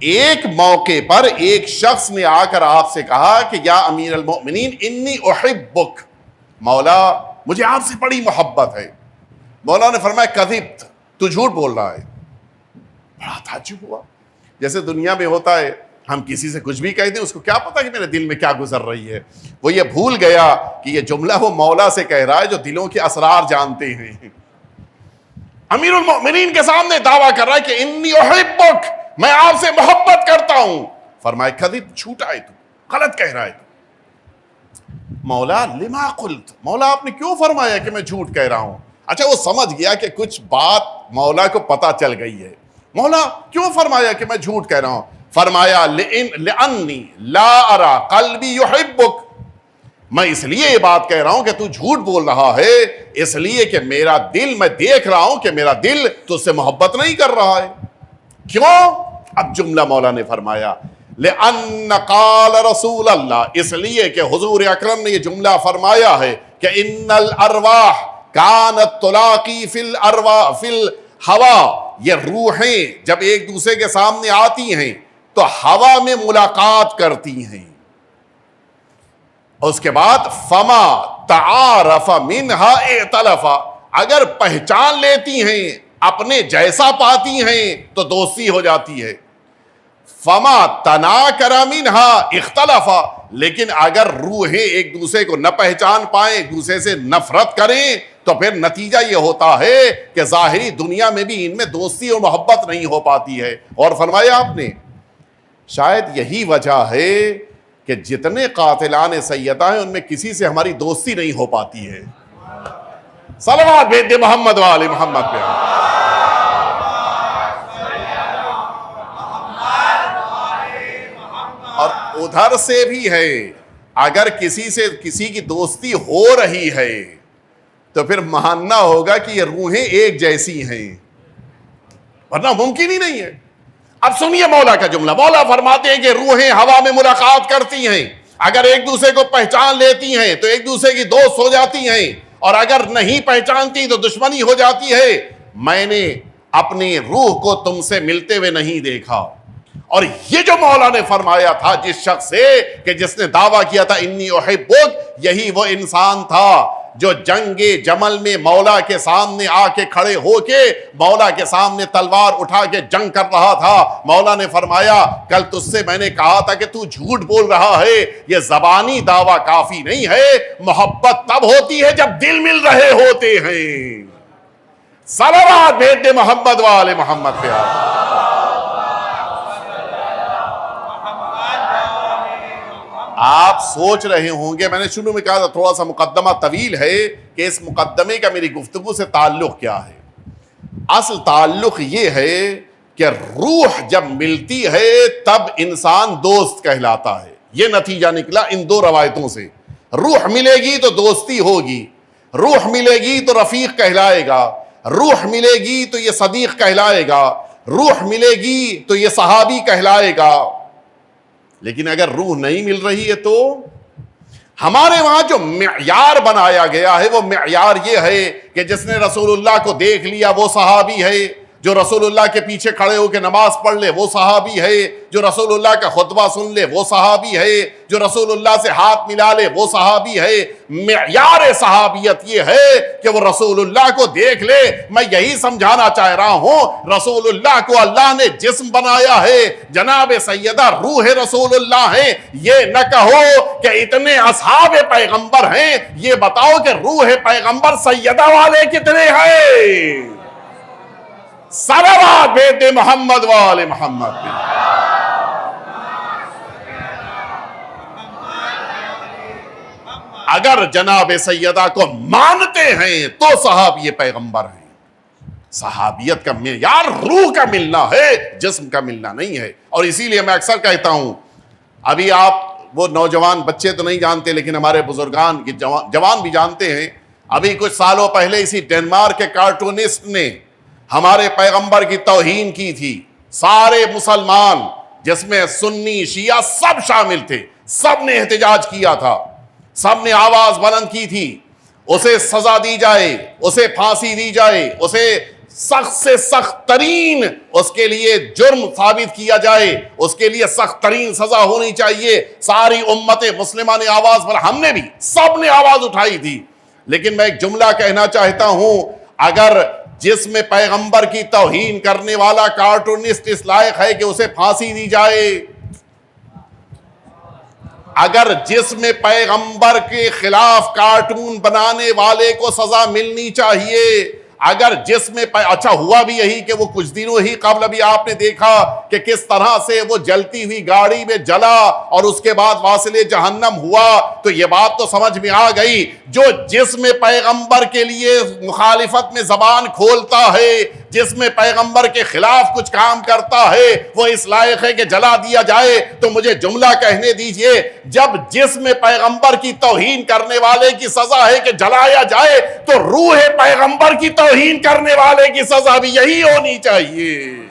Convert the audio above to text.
ایک موقع پر ایک شخص نے آ کر آپ سے کہا کہ یا امیر المؤمنین انی احبک، مولا مجھے آپ سے بڑی محبت ہے۔ مولا نے فرمایا کذبت، تو جھوٹ بول رہا ہے۔ بڑا تعجب ہوا، جیسے دنیا میں ہوتا ہے ہم کسی سے کچھ بھی کہہ دیں، اس کو کیا پتا کہ میرے دل میں کیا گزر رہی ہے۔ وہ یہ بھول گیا کہ یہ جملہ وہ مولا سے کہہ رہا ہے جو دلوں کے اسرار جانتے ہیں۔ امیر المؤمنین کے سامنے دعویٰ کر رہا ہے کہ انی احبک، میں آپ سے محبت کرتا ہوں۔ فرمایا کذب، جھوٹا ہے تو، غلط کہہ رہا ہے تو۔ مولا لما قلت، مولا آپ نے کیوں فرمایا کہ میں جھوٹ کہہ رہا ہوں؟ اچھا وہ سمجھ گیا کہ کچھ بات مولا کو پتا چل گئی ہے۔ مولا کیوں فرمایا کہ میں جھوٹ کہہ رہا ہوں؟ فرمایا لأنی لا ارى قلبی یحبک، میں اس لیے یہ بات کہہ رہا ہوں کہ تو جھوٹ بول رہا ہے، اس لیے کہ میرا دل، میں دیکھ رہا ہوں کہ میرا دل تجھ سے محبت نہیں کر رہا ہے۔ کیوں؟ اب جملہ مولا نے فرمایا لأن قال رسول اللہ، اس لیے کہ حضور اکرم نے یہ جملہ فرمایا ہے کہ ان الارواح کانت تلاقی فی الارواح فی الہوا، یہ روحیں جب ایک دوسرے کے سامنے آتی ہیں تو ہوا میں ملاقات کرتی ہیں۔ اس کے بعد فما تعارف منہا ائتلفا، اگر پہچان لیتی ہیں، اپنے جیسا پاتی ہیں تو دوستی ہو جاتی ہے۔ فما تناکر منہا اختلفا، لیکن اگر روحیں ایک دوسرے کو نہ پہچان پائیں، ایک دوسرے سے نفرت کریں تو پھر نتیجہ یہ ہوتا ہے کہ ظاہری دنیا میں بھی ان میں دوستی اور محبت نہیں ہو پاتی ہے۔ اور فرمایا آپ نے شاید یہی وجہ ہے کہ جتنے قاتلان سیدہ ہیں ان میں کسی سے ہماری دوستی نہیں ہو پاتی ہے۔ صلوات بھیج دے محمد وآل محمد پہ۔ اور ادھر سے بھی ہے، اگر کسی سے کسی کی دوستی ہو رہی ہے تو پھر ماننا ہوگا کہ یہ روحیں ایک جیسی ہیں، ورنہ ممکن ہی نہیں ہے۔ اب سنیے مولا کا جملہ، مولا فرماتے ہیں کہ روحیں ہوا میں ملاقات کرتی ہیں، اگر ایک دوسرے کو پہچان لیتی ہیں تو ایک دوسرے کی دوست ہو جاتی ہیں، اور اگر نہیں پہچانتی تو دشمنی ہو جاتی ہے۔ میں نے اپنی روح کو تم سے ملتے ہوئے نہیں دیکھا۔ اور یہ جو مولا نے فرمایا تھا جس شخص سے کہ جس نے دعویٰ کیا تھا انی احبک، یہی وہ انسان تھا جو جنگ جمل میں مولا کے سامنے آ کے کھڑے ہو کے مولا کے سامنے تلوار اٹھا کے جنگ کر رہا تھا۔ مولا نے فرمایا کل تجھ سے میں نے کہا تھا کہ تو جھوٹ بول رہا ہے، یہ زبانی دعویٰ کافی نہیں ہے، محبت تب ہوتی ہے جب دل مل رہے ہوتے ہیں۔ صلوات بھیج دے محمد والے محمد پہ۔ آپ سوچ رہے ہوں گے، میں نے شروع میں کہا تھا تھوڑا سا مقدمہ طویل ہے کہ اس مقدمے کا میری گفتگو سے تعلق کیا ہے۔ اصل تعلق یہ ہے کہ روح جب ملتی ہے تب انسان دوست کہلاتا ہے۔ یہ نتیجہ نکلا ان دو روایتوں سے۔ روح ملے گی تو دوستی ہوگی، روح ملے گی تو رفیق کہلائے گا، روح ملے گی تو یہ صدیق کہلائے گا، روح ملے گی تو یہ صحابی کہلائے گا۔ لیکن اگر روح نہیں مل رہی ہے تو ہمارے وہاں جو معیار بنایا گیا ہے وہ معیار یہ ہے کہ جس نے رسول اللہ کو دیکھ لیا وہ صحابی ہے، جو رسول اللہ کے پیچھے کھڑے ہو کے نماز پڑھ لے وہ صحابی ہے، جو رسول اللہ کا خطبہ سن لے وہ صحابی ہے، جو رسول اللہ سے ہاتھ ملا لے وہ صحابی ہے۔ معیار صحابیت یہ ہے کہ وہ رسول اللہ کو دیکھ لے۔ میں یہی سمجھانا چاہ رہا ہوں، رسول اللہ کو اللہ نے جسم بنایا ہے، جناب سیدہ روح رسول اللہ ہیں۔ یہ نہ کہو کہ اتنے اصحاب پیغمبر ہیں، یہ بتاؤ کہ روح پیغمبر سیدہ والے کتنے ہیں؟ صلوات بھیج دے محمد والے محمد پہ۔ اگر جناب سیدہ کو مانتے ہیں تو صحابی پیغمبر ہیں۔ صحابیت کا معیار روح کا ملنا ہے، جسم کا ملنا نہیں ہے۔ اور اسی لیے میں اکثر کہتا ہوں، ابھی آپ وہ نوجوان بچے تو نہیں جانتے لیکن ہمارے بزرگان کی جوان بھی جانتے ہیں، ابھی کچھ سالوں پہلے اسی ڈنمارک کے کارٹونسٹ نے ہمارے پیغمبر کی توہین کی تھی۔ سارے مسلمان جس میں سنی شیعہ سب شامل تھے، سب نے احتجاج کیا تھا، سب نے آواز بلند کی تھی، اسے سزا دی جائے، اسے پھانسی دی جائے، اسے سخت سے سخت ترین اس کے لیے جرم ثابت کیا جائے، اس کے لیے سخت ترین سزا ہونی چاہیے۔ ساری امت مسلمہ نے آواز پر، ہم نے بھی، سب نے آواز اٹھائی تھی۔ لیکن میں ایک جملہ کہنا چاہتا ہوں، اگر جس میں پیغمبر کی توہین کرنے والا کارٹونسٹ اس لائق ہے کہ اسے پھانسی دی جائے، اگر جس میں پیغمبر کے خلاف کارٹون بنانے والے کو سزا ملنی چاہیے، اگر جس میں اچھا ہوا بھی یہی کہ وہ کچھ دنوں ہی قبل ابھی آپ نے دیکھا کہ کس طرح سے وہ جلتی ہوئی گاڑی میں جلا اور اس کے بعد واصل جہنم ہوا، تو یہ بات تو سمجھ میں آ گئی، جو جس میں پیغمبر کے لیے مخالفت میں زبان کھولتا ہے، جس میں پیغمبر کے خلاف کچھ کام کرتا ہے، وہ اس لائق ہے کہ جلا دیا جائے۔ تو مجھے جملہ کہنے دیجئے، جب جس میں پیغمبر کی توہین کرنے والے کی سزا ہے کہ جلایا جائے، تو روح پیغمبر کی توہین کرنے والے کی سزا بھی یہی ہونی چاہیے۔